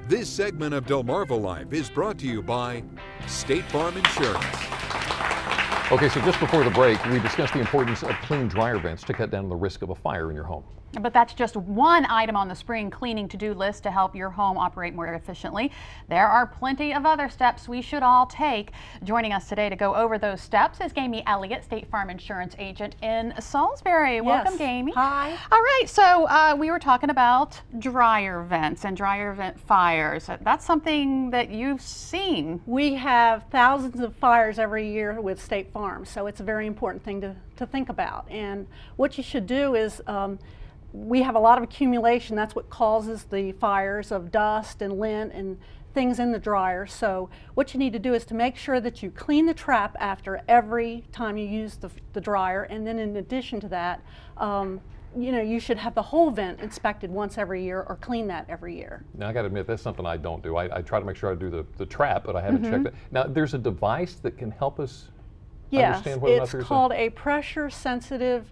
This segment of Delmarva Life is brought to you by State Farm Insurance. Okay, so just before the break, we discussed the importance of clean dryer vents to cut down the risk of a fire in your home. But that's just one item on the spring cleaning to-do list to help your home operate more efficiently. There are plenty of other steps we should all take. Joining us today to go over those steps is Gamey Elliott, State Farm Insurance Agent in Salisbury. Yes. Welcome, Gamey. Hi. All right, so we were talking about dryer vents and dryer vent fires. That's something that you've seen. We have thousands of fires every year with State Farm, so it's a very important thing to think about. And what you should do is we have a lot of accumulation. That's what causes the fires of dust and lint and things in the dryer. So what you need to do is to make sure that you clean the trap after every time you use the dryer, and then in addition to that, you know, you should have the whole vent inspected once every year or clean that every year. Now I got to admit, that's something I don't do. I try to make sure I do the trap, but I haven't checked it. Now there's a device that can help us understand whether or not It's there's called a pressure sensitive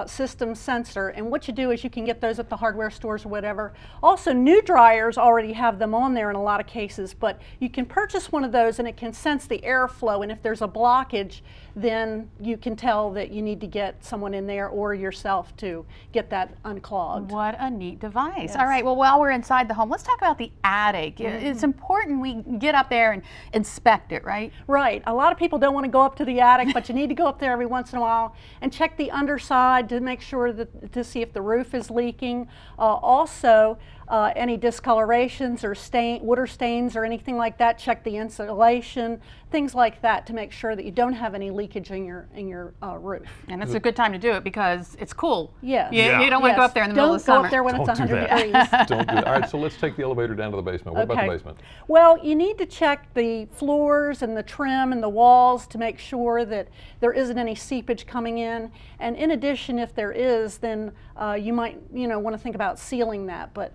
system sensor, and what you do is you can get those at the hardware stores or whatever. Also, new dryers already have them on there in a lot of cases, but you can purchase one of those and it can sense the airflow, and if there's a blockage, then you can tell that you need to get someone in there or yourself to get that unclogged. What a neat device. Yes. All right, well, while we're inside the home, let's talk about the attic. It's important we get up there and inspect it, right? Right. A lot of people don't want to go up to the attic, but you need to go up there every once in a while and check the underside to make sure that to see if the roof is leaking. Also, any discolorations or water stains or anything like that, check the insulation, things like that to make sure that you don't have any leakage in your roof. And it's a good time to do it because it's cool. Yes. You don't want to go up there in the middle of the summer. Don't go up there when it's Don't do 100 that. degrees. Don't do it. All right, so let's take the elevator down to the basement. What about the basement? Well, you need to check the floors and the trim and the walls to make sure that there isn't any seepage coming in. And in addition, if there is, then you might want to think about sealing that. But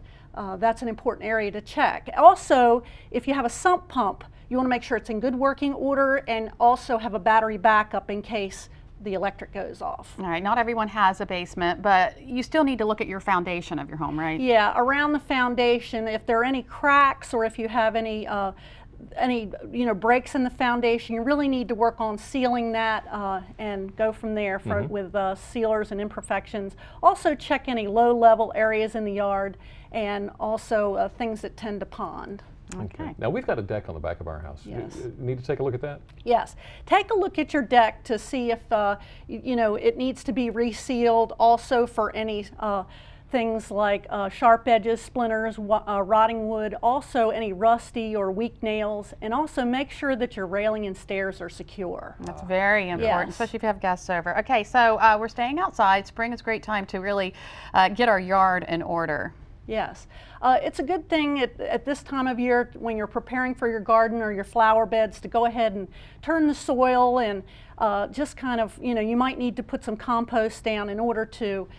that's an important area to check. Also, if you have a sump pump, you want to make sure it's in good working order and also have a battery backup in case the electric goes off. All right, not everyone has a basement, but you still need to look at your foundation of your home, right? Yeah, around the foundation, if there are any cracks or if you have any breaks in the foundation, you really need to work on sealing that and go from there with sealers and imperfections. Also check any low-level areas in the yard and also things that tend to pond. Okay. Now we've got a deck on the back of our house. Yes. Need to take a look at that? Yes. Take a look at your deck to see if it needs to be resealed. Also for any things like sharp edges, splinters, rotting wood, also any rusty or weak nails, and also make sure that your railing and stairs are secure. That's very important, Yes. especially if you have guests over. Okay, so we're staying outside. Spring is a great time to really get our yard in order. Yes. It's a good thing at this time of year when you're preparing for your garden or your flower beds to go ahead and turn the soil and just kind of, you might need to put some compost down in order to,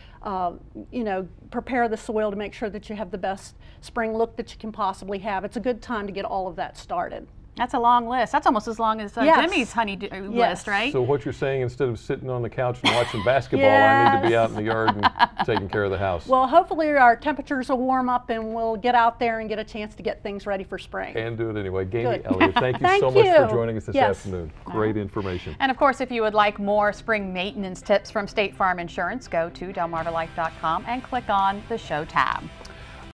prepare the soil to make sure that you have the best spring look that you can possibly have. It's a good time to get all of that started. That's a long list. That's almost as long as Yes. Jimmy's honey-do list, right? So what you're saying, instead of sitting on the couch and watching basketball, I need to be out in the yard and taking care of the house. Well, hopefully our temperatures will warm up and we'll get out there and get a chance to get things ready for spring. And do it anyway. Gamey Good. Elliott, thank you Thank so much for you. joining us this Yes. afternoon. Great information. And of course, if you would like more spring maintenance tips from State Farm Insurance, go to delmarvalife.com and click on the show tab.